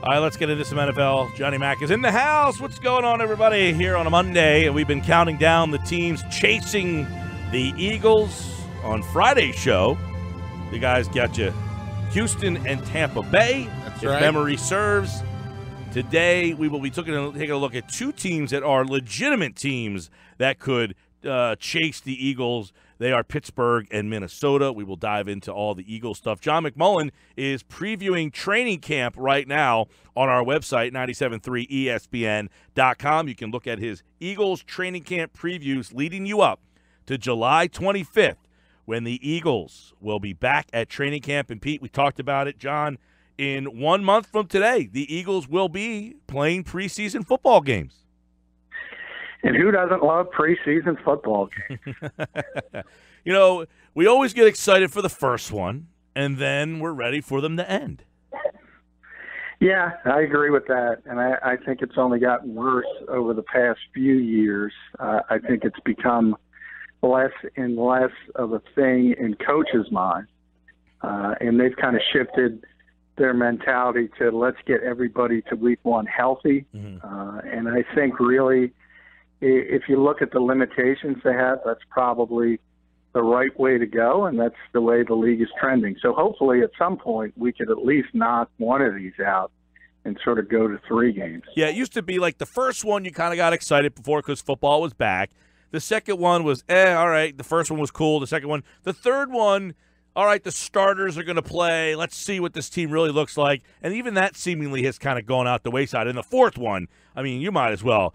All right, let's get into some NFL. Johnny Mac is in the house. What's going on, everybody, here on a Monday? We've been counting down the teams chasing the Eagles on Friday's show. The guys got you Houston and Tampa Bay, That's if right. memory serves. Today, we will be taking a look at two teams that are legitimate teams that could chase the Eagles. They are Pittsburgh and Minnesota. We will dive into all the Eagles stuff. John McMullen is previewing training camp right now on our website, 973ESPN.com. You can look at his Eagles training camp previews leading you up to July 25th when the Eagles will be back at training camp. And, Pete, we talked about it, John. In 1 month from today, the Eagles will be playing preseason football games. And who doesn't love preseason football games? You know, we always get excited for the first one, and then we're ready for them to end. Yeah, I agree with that. And I think it's only gotten worse over the past few years. I think it's become less and less of a thing in coaches' minds. And they've kind of shifted their mentality to let's get everybody to week one healthy. And I think really, if you look at the limitations they have, that's probably the right way to go, and that's the way the league is trending. So hopefully at some point we could at least knock one of these out and sort of go to 3 games. Yeah, it used to be like the first one you kind of got excited before because football was back. The second one was, all right. The first one was cool. The second one. The third one, all right, the starters are going to play. Let's see what this team really looks like. And even that seemingly has kind of gone out the wayside. And the fourth one, I mean, you might as well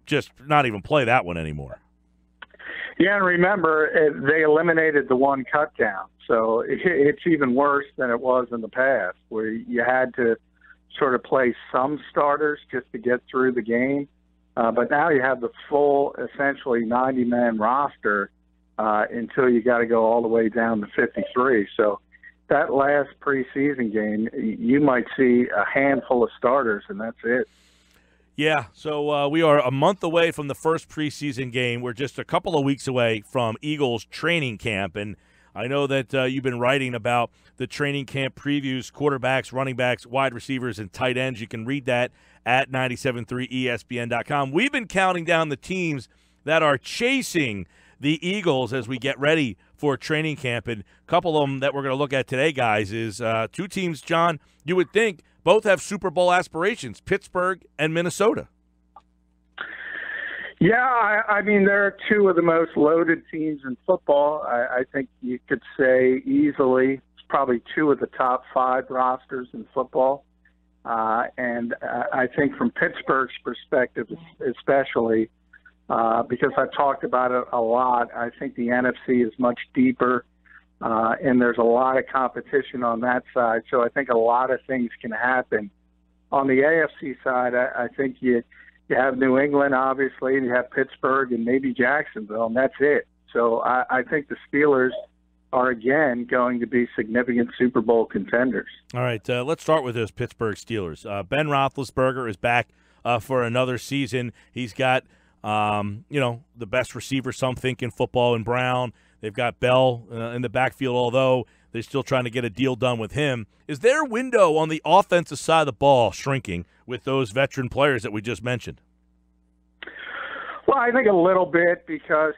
just not even play that one anymore. Yeah, and remember, they eliminated the one cut down. So it's even worse than it was in the past, where you had to sort of play some starters just to get through the game. But now you have the full, essentially 90-man roster until you got to go all the way down to 53. So that last preseason game, you might see a handful of starters, and that's it. Yeah, so we are a month away from the first preseason game. We're just a couple of weeks away from Eagles training camp, and I know that you've been writing about the training camp previews, quarterbacks, running backs, wide receivers, and tight ends. You can read that at 973ESPN.com. We've been counting down the teams that are chasing the Eagles as we get ready for training camp, and a couple of them that we're going to look at today, guys, is two teams, John, you would think both have Super Bowl aspirations, Pittsburgh and Minnesota. Yeah, I mean, they're two of the most loaded teams in football. I think you could say easily it's probably two of the top 5 rosters in football. And I think from Pittsburgh's perspective especially, because I've talked about it a lot, I think the NFC is much deeper. And there's a lot of competition on that side. So I think a lot of things can happen. On the AFC side, I think you have New England, obviously, and you have Pittsburgh and maybe Jacksonville, and that's it. So I think the Steelers are, again, going to be significant Super Bowl contenders. All right, let's start with those Pittsburgh Steelers. Ben Roethlisberger is back for another season. He's got, the best receiver, some think, in football in Brown. They've got Bell in the backfield, although they're still trying to get a deal done with him. Is their window on the offensive side of the ball shrinking with those veteran players that we just mentioned? Well, I think a little bit because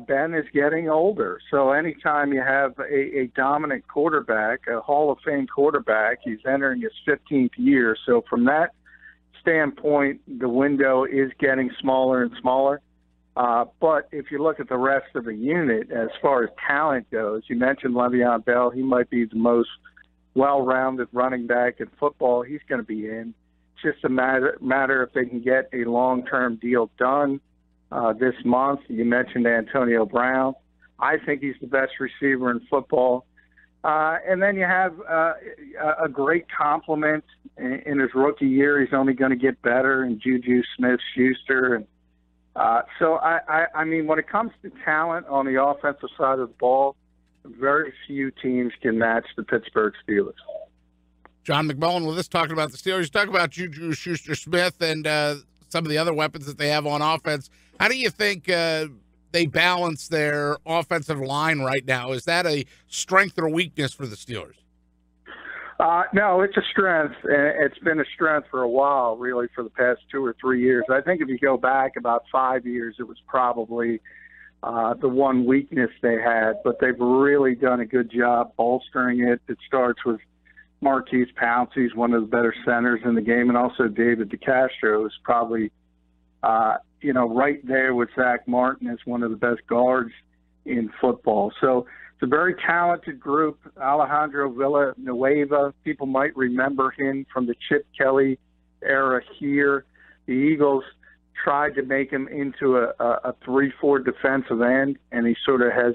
Ben is getting older. So anytime you have a dominant quarterback, a Hall of Fame quarterback, he's entering his 15th year. So from that standpoint, the window is getting smaller and smaller. But if you look at the rest of the unit, as far as talent goes, you mentioned Le'Veon Bell. He might be the most well-rounded running back in football. He's going to be in. It's just a matter if they can get a long-term deal done this month. You mentioned Antonio Brown. I think he's the best receiver in football. And then you have a great compliment in his rookie year. He's only going to get better in Juju Smith-Schuster. And so, I mean, when it comes to talent on the offensive side of the ball, very few teams can match the Pittsburgh Steelers. John McMullen with us talking about the Steelers. Talk about Juju Schuster-Smith and some of the other weapons that they have on offense. How do you think they balance their offensive line right now? Is that a strength or weakness for the Steelers? No, it's a strength. It's been a strength for a while, really, for the past 2 or 3 years. I think if you go back about 5 years, it was probably the one weakness they had, but they've really done a good job bolstering it. It starts with Marquise Pouncey, who's one of the better centers in the game, and also David DeCastro is probably, right there with Zach Martin as one of the best guards in football. So it's a very talented group. Alejandro Villanueva, people might remember him from the Chip Kelly era here. The Eagles tried to make him into a 3-4 defensive end, and he sort of has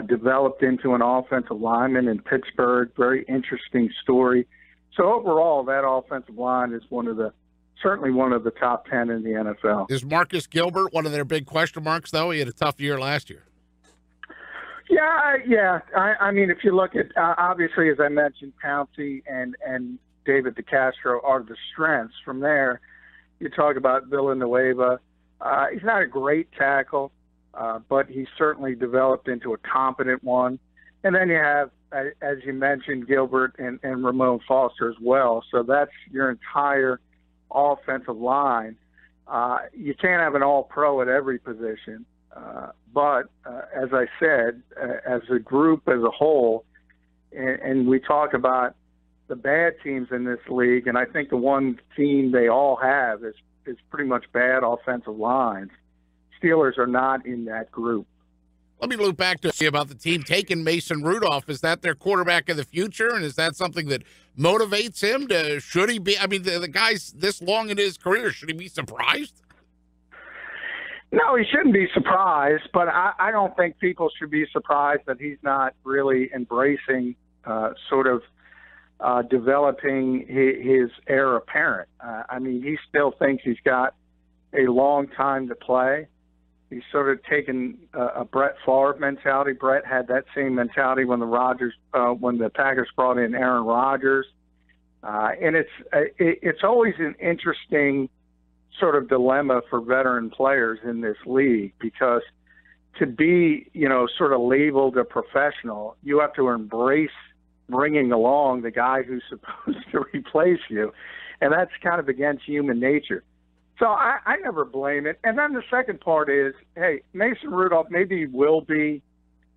developed into an offensive lineman in Pittsburgh. Very interesting story. So overall, that offensive line is certainly one of the top 10 in the NFL. Is Marcus Gilbert one of their big question marks, though? He had a tough year last year. Yeah. I mean, if you look at, obviously, as I mentioned, Pouncey and David DeCastro are the strengths. From there, you talk about Villanueva. He's not a great tackle, but he's certainly developed into a competent one. And then you have, as you mentioned, Gilbert and Ramon Foster as well. So that's your entire offensive line. You can't have an all-pro at every position. But as I said, as a group, as a whole, and we talk about the bad teams in this league, and I think the one team they all have is pretty much bad offensive lines. Steelers are not in that group. Let me loop back to you about the team taking Mason Rudolph. Is that their quarterback of the future, and is that something that motivates him? Should he be? I mean, the guy's this long in his career. Should he be surprised? No, he shouldn't be surprised, but I don't think people should be surprised that he's not really embracing developing his heir apparent. I mean, he still thinks he's got a long time to play. He's sort of taken a Brett Favre mentality. Brett had that same mentality when the Packers brought in Aaron Rodgers. And it's always an interesting sort of dilemma for veteran players in this league, because to be, sort of labeled a professional, you have to embrace bringing along the guy who's supposed to replace you. And that's kind of against human nature. So I never blame it. And then the second part is, hey, Mason Rudolph, maybe he will be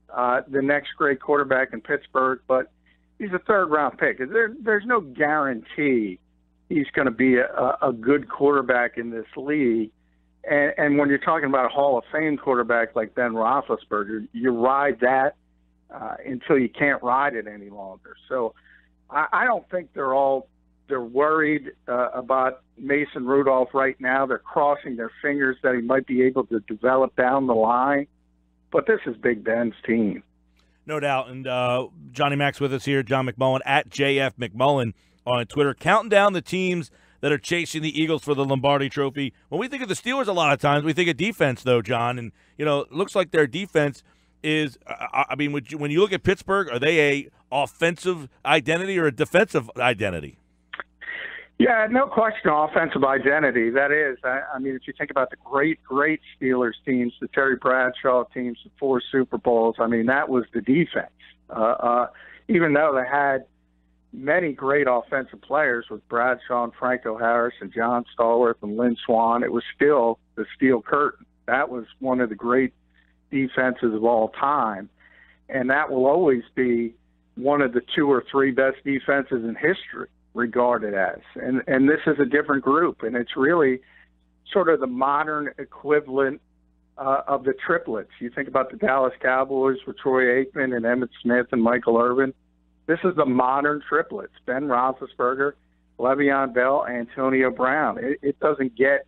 the next great quarterback in Pittsburgh, but he's a third-round pick. There's no guarantee he's going to be a good quarterback in this league. And when you're talking about a Hall of Fame quarterback like Ben Roethlisberger, you ride that until you can't ride it any longer. So I don't think they're worried about Mason Rudolph right now. They're crossing their fingers that he might be able to develop down the line. But this is Big Ben's team. No doubt. And Johnny Mac's with us here, John McMullen, at JF McMullen on Twitter, counting down the teams that are chasing the Eagles for the Lombardi Trophy. When we think of the Steelers, a lot of times we think of defense, though, John. And, it looks like their defense is, when you look at Pittsburgh, are they a offensive identity or a defensive identity? Yeah, no question, offensive identity. That is, if you think about the great Steelers teams, the Terry Bradshaw teams, the 4 Super Bowls, that was the defense. Even though they had many great offensive players with Bradshaw and Franco Harris and John Stallworth and Lynn Swann, it was still the Steel Curtain. That was one of the great defenses of all time, and that will always be one of the 2 or 3 best defenses in history, regarded as. And this is a different group, and it's really sort of the modern equivalent of the triplets. You think about the Dallas Cowboys with Troy Aikman and Emmitt Smith and Michael Irvin. This is the modern triplets: Ben Roethlisberger, Le'Veon Bell, Antonio Brown. It doesn't get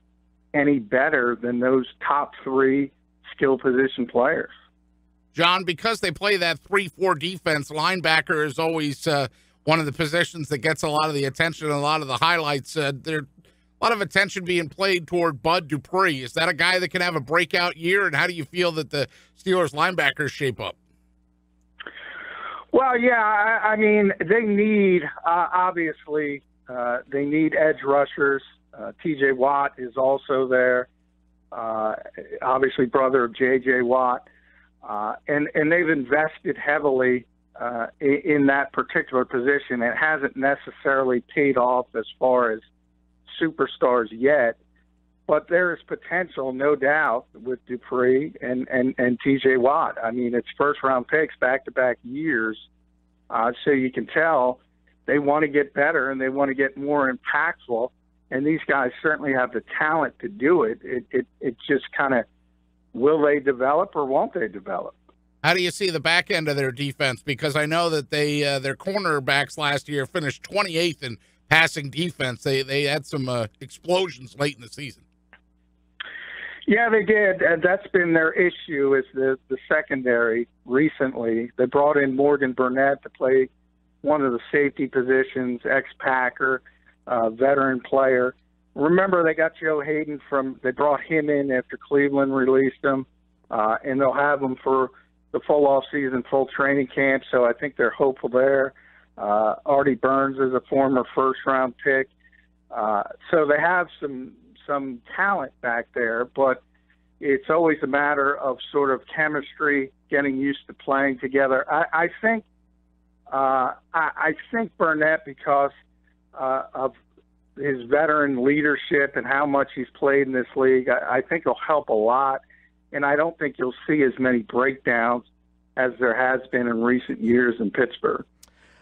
any better than those top 3 skill position players. John, because they play that 3-4 defense, linebacker is always one of the positions that gets a lot of the attention and a lot of the highlights. There's a lot of attention being played toward Bud Dupree. Is that a guy that can have a breakout year, and how do you feel that the Steelers linebackers shape up? Well, yeah, they need, obviously, they need edge rushers. T.J. Watt is also there, obviously brother of J.J. Watt. And they've invested heavily in that particular position. It hasn't necessarily paid off as far as superstars yet, but there is potential, no doubt, with Dupree and T.J. Watt. I mean, it's first-round picks back-to-back years, so you can tell they want to get better and they want to get more impactful, and these guys certainly have the talent to do it. It just kind of, will they develop or won't they develop? How do you see the back end of their defense? Because I know that they their cornerbacks last year finished 28th in passing defense. They had some explosions late in the season. Yeah, they did. And that's been their issue, is the secondary recently. They brought in Morgan Burnett to play one of the safety positions, ex-Packer, veteran player. Remember, they got Joe Hayden they brought him in after Cleveland released him, and they'll have him for the full off-season, full training camp, so I think they're hopeful there. Artie Burns is a former first-round pick. So they have some talent back there, but it's always a matter of sort of chemistry, getting used to playing together. I think Burnett, because of his veteran leadership and how much he's played in this league, I think he'll help a lot. And I don't think you'll see as many breakdowns as there has been in recent years in Pittsburgh.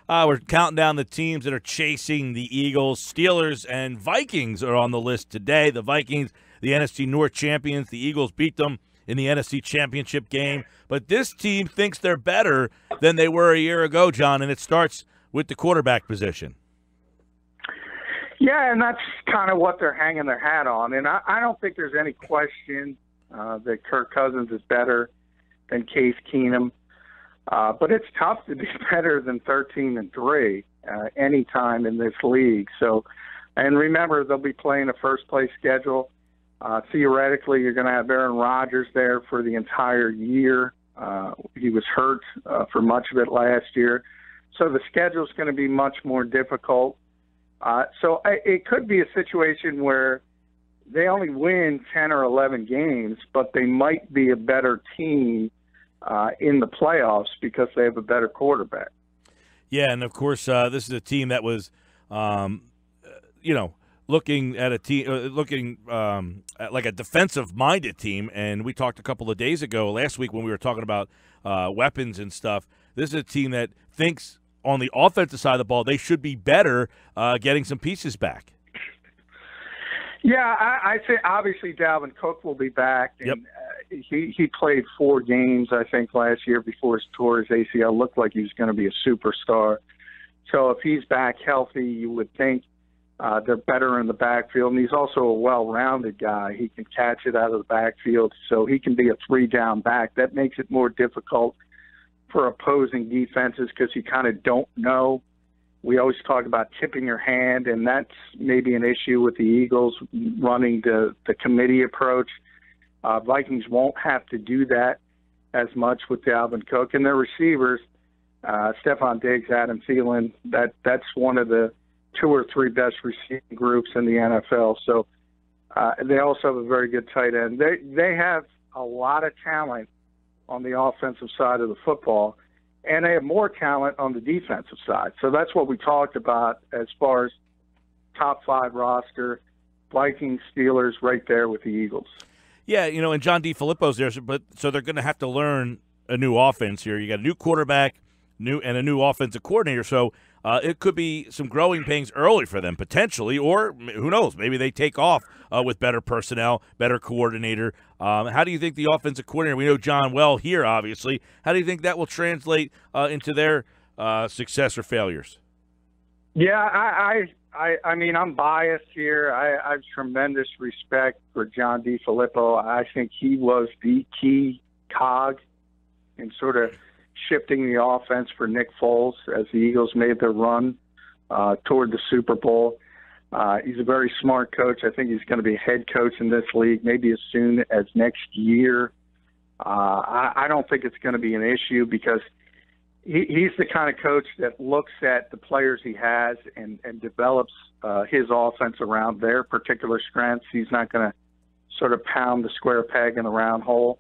We're counting down the teams that are chasing the Eagles. Steelers and Vikings are on the list today. The Vikings, the NFC North champions. The Eagles beat them in the NFC Championship game. But this team thinks they're better than they were a year ago, John, and it starts with the quarterback position. Yeah, and that's kind of what they're hanging their hat on. And I don't think there's any question that Kirk Cousins is better than Case Keenum. But it's tough to be better than 13-3 any time in this league. So, and remember, they'll be playing a first-place schedule. Theoretically, you're going to have Aaron Rodgers there for the entire year. He was hurt for much of it last year. So the schedule's going to be much more difficult. So it could be a situation where they only win 10 or 11 games, but they might be a better team in the playoffs because they have a better quarterback. Yeah, and of course, this is a team that was, looking at a team, at like a defensive-minded team. And we talked a couple of days ago, last week, when we were talking about weapons and stuff. This is a team that thinks on the offensive side of the ball they should be better, getting some pieces back. Yeah, I think obviously Dalvin Cook will be back. And, yep. He played 4 games, I think, last year before his tore his ACL. Looked like he was going to be a superstar. So if he's back healthy, you would think they're better in the backfield. And he's also a well-rounded guy. He can catch it out of the backfield, so he can be a 3-down back. That makes it more difficult for opposing defenses because you kind of don't know. We always talk about tipping your hand, and that's maybe an issue with the Eagles running the committee approach. Vikings won't have to do that as much with Dalvin Cook. And their receivers, Stephon Diggs, Adam Thielen, that's one of the 2 or 3 best receiving groups in the NFL. So they also have a very good tight end. They have a lot of talent on the offensive side of the football, and they have more talent on the defensive side. So that's what we talked about as far as top 5 roster, Vikings, Steelers, right there with the Eagles. Yeah, and John DeFilippo's there, but so they're going to have to learn a new offense here. You got a new quarterback, and a new offensive coordinator. So it could be some growing pains early for them potentially, or who knows? Maybe they take off with better personnel, better coordinator. How do you think the offensive coordinator? We know John well here, obviously. How do you think that will translate into their success or failures? Yeah, I mean, I'm biased here. I have tremendous respect for John DeFilippo. I think he was the key cog in sort of shifting the offense for Nick Foles as the Eagles made their run toward the Super Bowl. He's a very smart coach. I think he's going to be head coach in this league maybe as soon as next year. I don't think it's going to be an issue because he's the kind of coach that looks at the players he has and develops his offense around their particular strengths. He's not going to sort of pound the square peg in the round hole.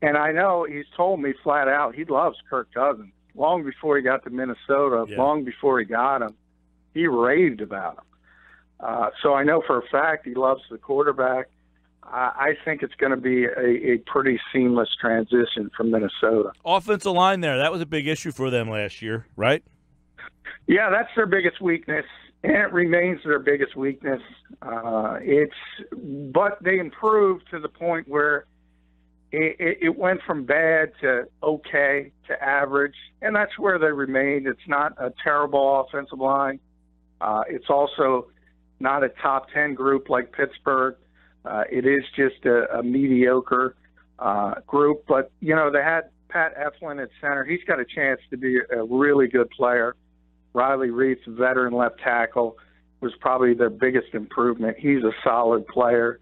And I know he's told me flat out he loves Kirk Cousins. long before he got to Minnesota, Yeah. long before he got him. He raved about him. So I know for a fact he loves the quarterback. I think it's going to be a pretty seamless transition from Minnesota. Offensive line there, that was a big issue for them last year, right? Yeah, that's their biggest weakness, and it remains their biggest weakness. But they improved to the point where it went from bad to okay to average, and that's where they remained. It's not a terrible offensive line. It's also not a top 10 group like Pittsburgh. It is just a mediocre group. But, you know, they had Pat Eflin at center. He's got a chance to be a really good player. Riley Reed's veteran left tackle was probably their biggest improvement. He's a solid player.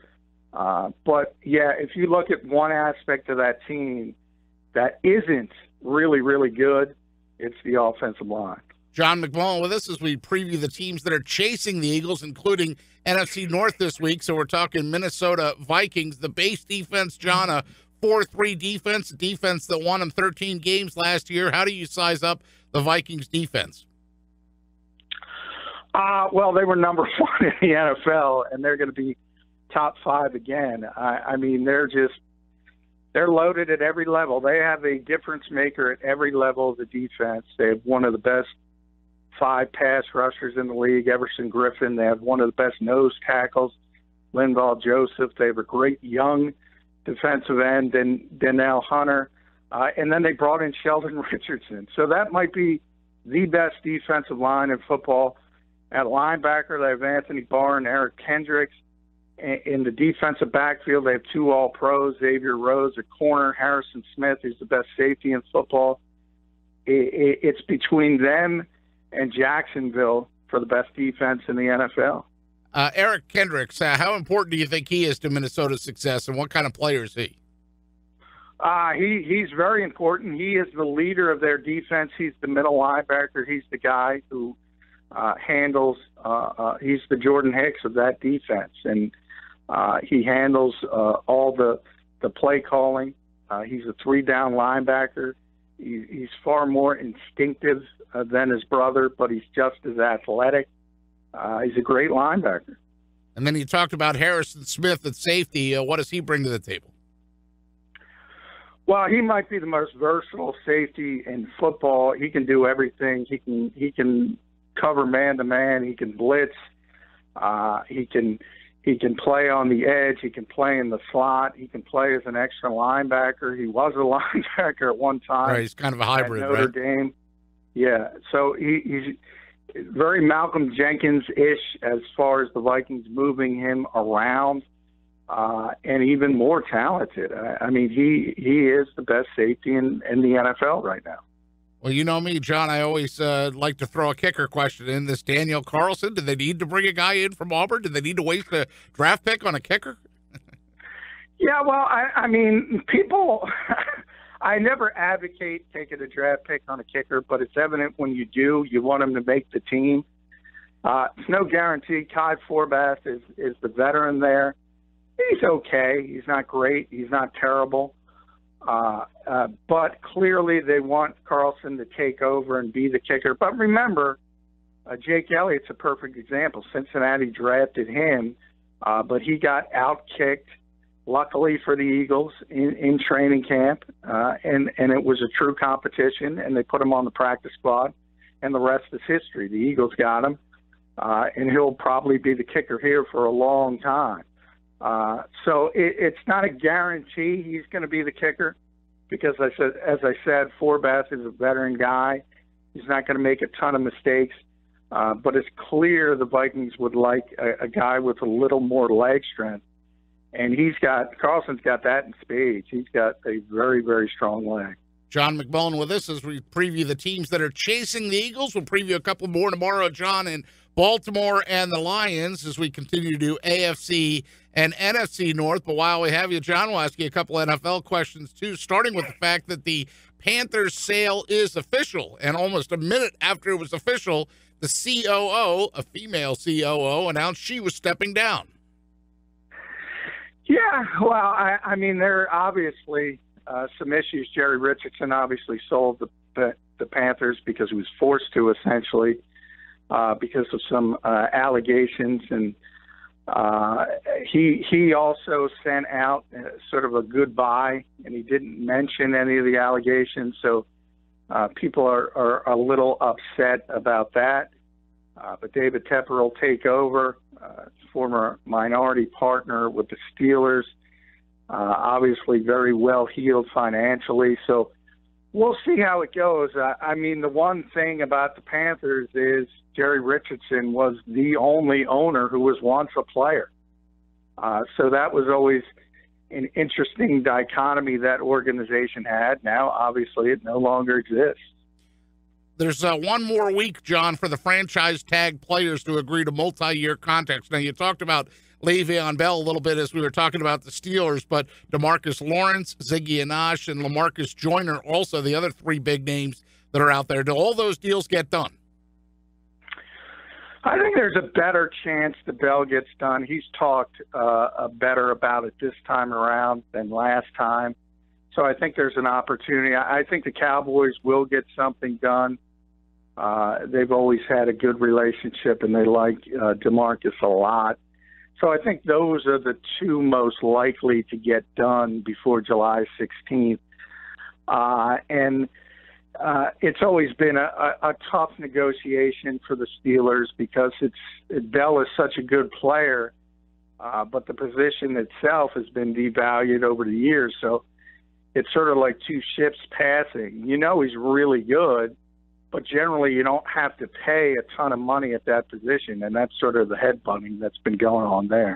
But, yeah, if you look at one aspect of that team that isn't really, really good, it's the offensive line. John McMullen with us as we preview the teams that are chasing the Eagles, including NFC North this week. So we're talking Minnesota Vikings, the base defense, John, a 4-3 defense, a defense that won them 13 games last year. How do you size up the Vikings defense? Well, they were number 1 in the NFL, and they're going to be top 5 again. I mean, they're loaded at every level. They have a difference maker at every level of the defense. They have one of the best 5 pass rushers in the league, Everson Griffin. They have one of the best nose tackles, Linval Joseph. They have a great young defensive end, Danielle Hunter. And then they brought in Sheldon Richardson. So that might be the best defensive line in football. At linebacker, they have Anthony Barr and Eric Kendricks. In the defensive backfield, they have 2 All-Pros, Xavier Rhodes, a corner, Harrison Smith, who's the best safety in football. It's between them and Jacksonville for the best defense in the NFL. Eric Kendricks, how important do you think he is to Minnesota's success, and what kind of player is he? He's very important. He is the leader of their defense. He's the middle linebacker. He's the guy who handles he's the Jordan Hicks of that defense, and he handles all the play calling. He's a 3-down linebacker. He's far more instinctive than his brother, but he's just as athletic. He's a great linebacker. And then you talked about Harrison Smith at safety. What does he bring to the table? Well, he might be the most versatile safety in football. He can do everything. He can cover man-to-man. He can blitz. He can play on the edge. He can play in the slot. He can play as an extra linebacker. He was a linebacker at one time. Right, he's kind of a hybrid, at Notre Dame. Yeah, so he's very Malcolm Jenkins-ish as far as the Vikings moving him around, and even more talented. I mean, he is the best safety in the NFL right now. Well, you know me, John. I always like to throw a kicker question in. This Daniel Carlson, did they need to bring a guy in from Auburn? Did they need to waste a draft pick on a kicker? Yeah, well, I mean, people I never advocate taking a draft pick on a kicker, but it's evident when you do, you want him to make the team. It's no guarantee. Kai Forbath is the veteran there. He's okay. He's not great. He's not terrible. But clearly they want Carlson to take over and be the kicker. But remember, Jake Elliott's a perfect example. Cincinnati drafted him, but he got outkicked, luckily for the Eagles, in training camp. And it was a true competition, and they put him on the practice squad, and the rest is history. The Eagles got him, and he'll probably be the kicker here for a long time. So it's not a guarantee he's going to be the kicker because, as I said, Forbath is a veteran guy. He's not going to make a ton of mistakes. But it's clear the Vikings would like a guy with a little more leg strength. And Carlson's got that in spades. He's got a very, very strong leg. John McMullen with us as we preview the teams that are chasing the Eagles. We'll preview a couple more tomorrow, John, in Baltimore and the Lions as we continue to do AFC and NFC North. But while we have you, John, we'll ask you a couple NFL questions, too, starting with the fact that the Panthers sale is official. And almost a minute after it was official, the COO, a female COO, announced she was stepping down. Yeah, well, I mean, there are obviously some issues. Jerry Richardson obviously sold the the Panthers because he was forced to, essentially, because of some allegations. And he also sent out sort of a goodbye, and he didn't mention any of the allegations. So people are a little upset about that. But David Tepper will take over, former minority partner with the Steelers, obviously very well-heeled financially. So we'll see how it goes. I mean, the one thing about the Panthers is Jerry Richardson was the only owner who was once a player. So that was always an interesting dichotomy that organization had. Now, obviously, it no longer exists. There's one more week, John, for the franchise tag players to agree to multi-year contracts. Now, you talked about Le'Veon Bell a little bit as we were talking about the Steelers, but DeMarcus Lawrence, Ziggy Anash, and LaMarcus Joyner, also the other three big names that are out there. Do all those deals get done? I think there's a better chance the Bell gets done. He's talked better about it this time around than last time. So I think there's an opportunity. I think the Cowboys will get something done. They've always had a good relationship, and they like DeMarcus a lot. So I think those are the two most likely to get done before July 16th. And it's always been a tough negotiation for the Steelers because Bell is such a good player, but the position itself has been devalued over the years. So it's sort of like two ships passing. You know he's really good, but generally you don't have to pay a ton of money at that position, and that's sort of the headbutting that's been going on there.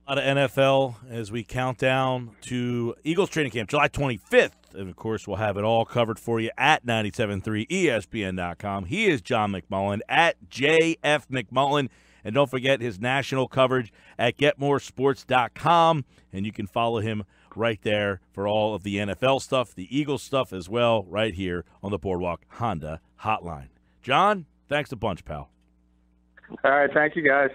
A lot of NFL as we count down to Eagles training camp, July 25th. And, of course, we'll have it all covered for you at 97.3 ESPN.com. He is John McMullen at JF McMullen. And don't forget his national coverage at GetMoreSports.com. And you can follow him right there for all of the NFL stuff, the Eagles stuff as well, right here on the Boardwalk Honda Hotline. John, thanks a bunch, pal. All right, thank you, guys.